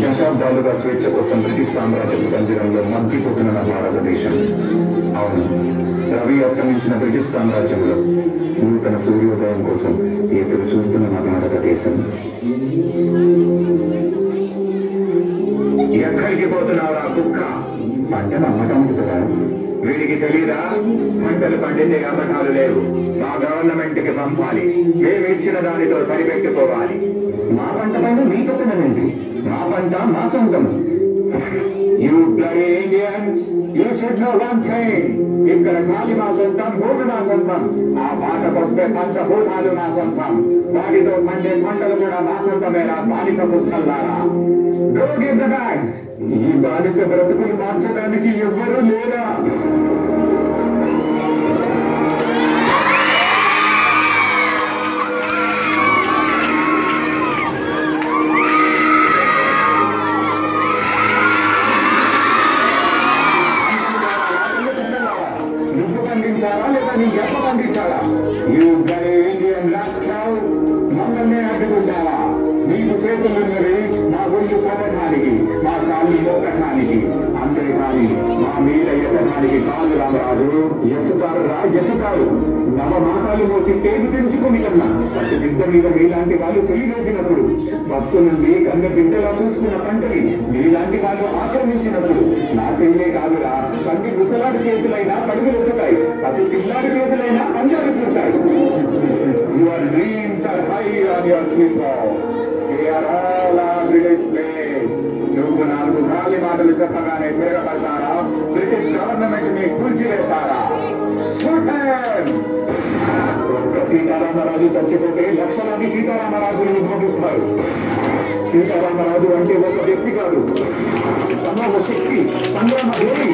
దశాబ్దాలుగా స్వేచ్ఛ కోసం బ్రిటిష్ సామ్రాజ్యపు పంజరంలో మగ్గిపోతున్న నా భారతదేశం. అవును, రవి అస్తమించిన బ్రిటిష్ సామ్రాజ్యంలో నూతన సూర్యోదయం కోసం ఎదురు చూస్తున్న నా భారతదేశం. ఎక్కడికి పోతున్నావురా కుక్క? పంటను అమ్మటముకుతురా? వీడికి తెలీదా? పంటలు పండితే అమ్మకాలు లేవు, మా గవర్నమెంట్ కి పంపాలి, మేము ఇచ్చిన దానితో సరిపెట్టుకోవాలి. మా పంట పైన మీ పక్కనేంటి? మా పంట మా సొంతం. You bloody Indians, you should know one thing. ఇక్కడ గాలి మా సొంతం, భూమి మా సొంతం. ఆ పాటకొస్తే పంచభూతాలు మా సొంతం. వాటితో పండే పంటలు కూడా మా సొంతమేరా బానిస పుస్తల్లారా. Go give the bags. ఈ బానిస బ్రతుకులు మార్చడానికి ఎవ్వరూ లేరా? మమ్మల్ని అడ్డుకుంటావా? నీకు చేతులున్నవి మా ఒళ్ళు పొగటానికి, మా కాళ్ళు మోకటానికి, అంతేకాని మా మీద ఎత్తడానికి కాదు. రామరాజు ఎత్తుతారు. నవమాసాలు మోసి పేరు తెంచుకుని కన్నా పసి బిడ్డ మీద మీలాంటి వాళ్ళు చెయ్యి వేసినప్పుడు, ఫస్ట్ నుండి కన్న బిడ్డలా చూసుకున్న పంటని మీలాంటి వాళ్ళు ఆక్రమించినప్పుడు నా చెయ్యే కాదురా, కంటి ముసలాడి చేతులైనా పడుగులు ఎత్తుతాయి, పసి పిల్లాడి చేతులైనా పంచాలు చూస్తాయి. Your dreams are high on your people. We are all our British slaves. నువ్వు నాలుగు గాలి మాటలు చెప్పగానే తిరగబడతారా? బ్రిటిష్ గవర్నమెంట్ ని కూల్చివేస్తారా? ఒక్క సీతారామరాజు చచ్చిపోతే లక్షలాది సీతారామరాజులు ఉద్భవిస్తారు. సీతారామరాజు అంటే ఒక వ్యక్తి కాదు, సమూహ శక్తి, సంగ్రామ దేవి,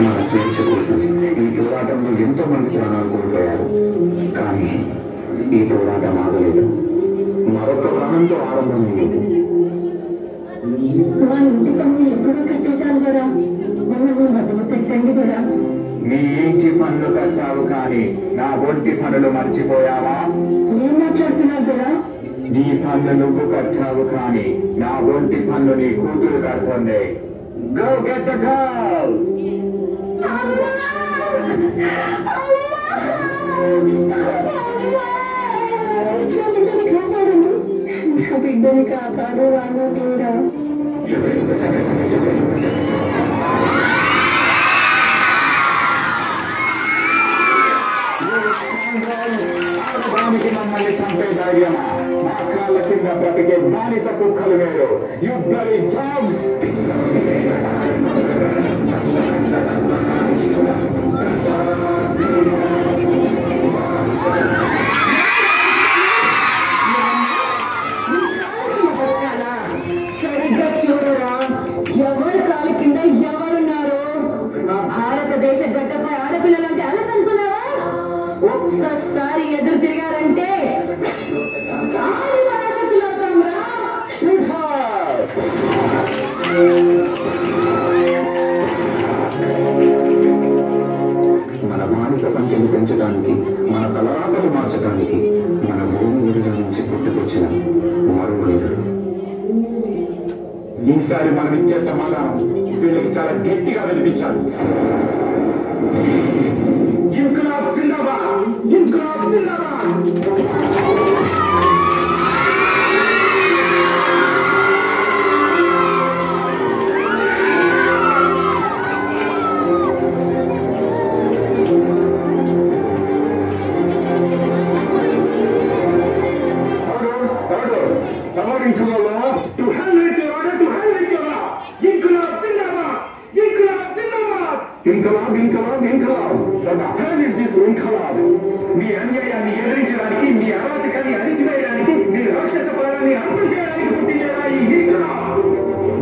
మన స్వేచ్ఛ కోసం ఈ పోరాటంలో ఎంతో మంది ప్రాణాలు కోల్పోయారు. కానీ ఈ పోరాటం ఆగలేదు, మరొక ప్రాణంతో ఆరంభమయ్యేది. నీ ఇంటి పన్ను కట్టావు కానీ నా ఒంటి పనులు మర్చిపోయావా? ఏం మాట్లాడుతున్నావు కదా? నీ పన్ను నువ్వు కట్టావు కానీ నా ఒంటి పన్ను నీ కూతురు కడుతుంది. Go get the girl! బిడ్డని కాపాడు వాళ్ళు కూడా. మమ్మల్ని చంపే ధైర్యమా? మా కాళ్ళ కింద బ్రతికే బానిస కుక్కలు వేరు. You bloody dogs! సరిగ్గా చూడరా, ఎవరి కాలు కింద ఎవరున్నారు? మా భారతదేశ గడ్డపై ఆడపిల్లలంటే అలసనుకున్నావా? ఒక్కసారి ఎదురు తిరిగారంటే మన బానిస సంఖ్యను పెంచడానికి, మన తలరాతలు మార్చడానికి మన భూమి ఊరిలో నుంచి పుట్టుకొచ్చిన మరో వీరుడు. ఈసారి మనం ఇచ్చే సమాధానం వీళ్ళకి చాలా గట్టిగా వినిపించాలి. ఇంక్లాబ్ జిందాబాద్! ఇంక్లాబ్ జిందాబాద్! ఇంకలాబ్ ఇంకలాబ్ ఇంకలాబ్. What the hell is this ఇంకలాబ్? మీ అన్యాయాన్ని ఎదిరించడానికి, మీ అరాచకాన్ని అణిచివేయడానికి, మీ రాక్షస పాలనని అంతం చేయడానికి పుట్టిందేనా ఈ ఇంకలాబ్?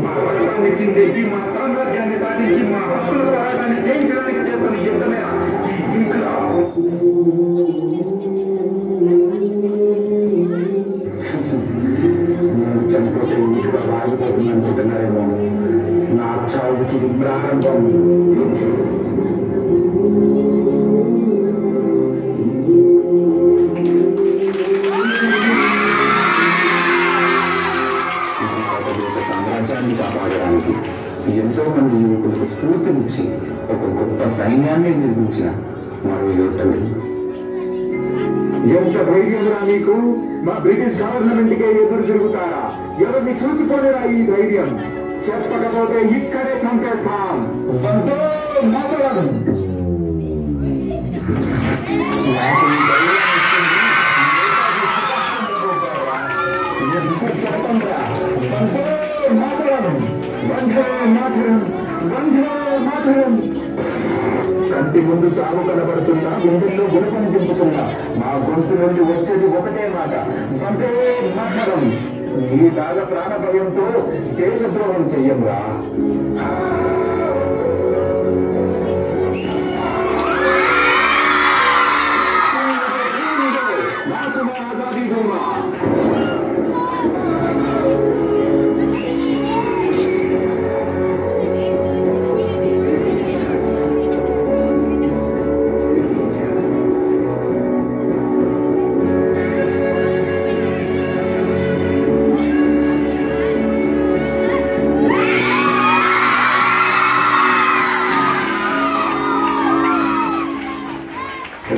మా రక్తాన్ని చిందించి, మా సామ్రాజ్యాన్ని సాధించి, మా హక్కుల పోరాటాన్ని జయించడానికి చేస్తున్న యుద్ధమేనా ఈ ఇంకలాబ్? నేను చనిపోతే ఇక్కడ బాగుపోతుంది అనుకుంటున్నారేమో. నా చావుకి ఇది ప్రారంభం. సామ్రాజ్యాన్ని కాపాడడానికి ఎంతో మంది యువకులకు స్ఫూర్తినిచ్చి ఒక గొప్ప సైన్యాన్ని నిర్మించిన మరో యోధుడు. ఎంత ధైర్యంగా మీకు? మా బ్రిటిష్ గవర్నమెంట్కే ఎదురు తిరుగుతారా? ఎవరిని చూసిపోలేరా ఈ ధైర్యం? చెప్పకపోతే ఇక్కడే చంపేస్తాం. వందే మాతరం! కంటి ముందు చావు కనబడుతున్నా, గుండెల్లో గుణపం దింపుతున్నా, మా గొంతు నుండి వచ్చేది ఒకటే మాట, వందే మాతరం. ఈ దాగ ప్రాణ భయంతో దేశద్రోహం చెయ్యంగా.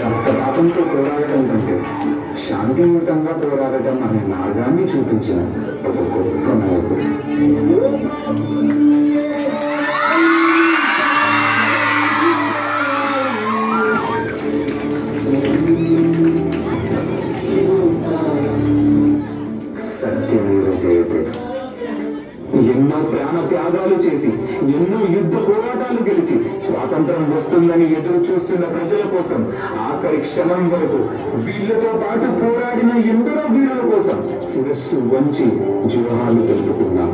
రక్తపాతంతో పోరాడటం కంటే శాంతియుతంగా పోరాడటం అనే మార్గాన్ని చూపించిన ఒక గొప్ప నాయకుడు. సత్యమేవ జయతే. ఎన్నో ప్రాణ త్యాగాలు చేసి, ఎన్నో యుద్ధ పోరాటాలు గెలిచి స్వాతంత్రం వస్తుందని ఎదురు చూస్తున్న ప్రజల కోసం ఆఖరి క్షణం వరకు వీళ్లతో పాటు పోరాడిన ఎందరో వీరుల కోసం శిరస్సు వంచి జోహాలు తెలుపుకున్నాం.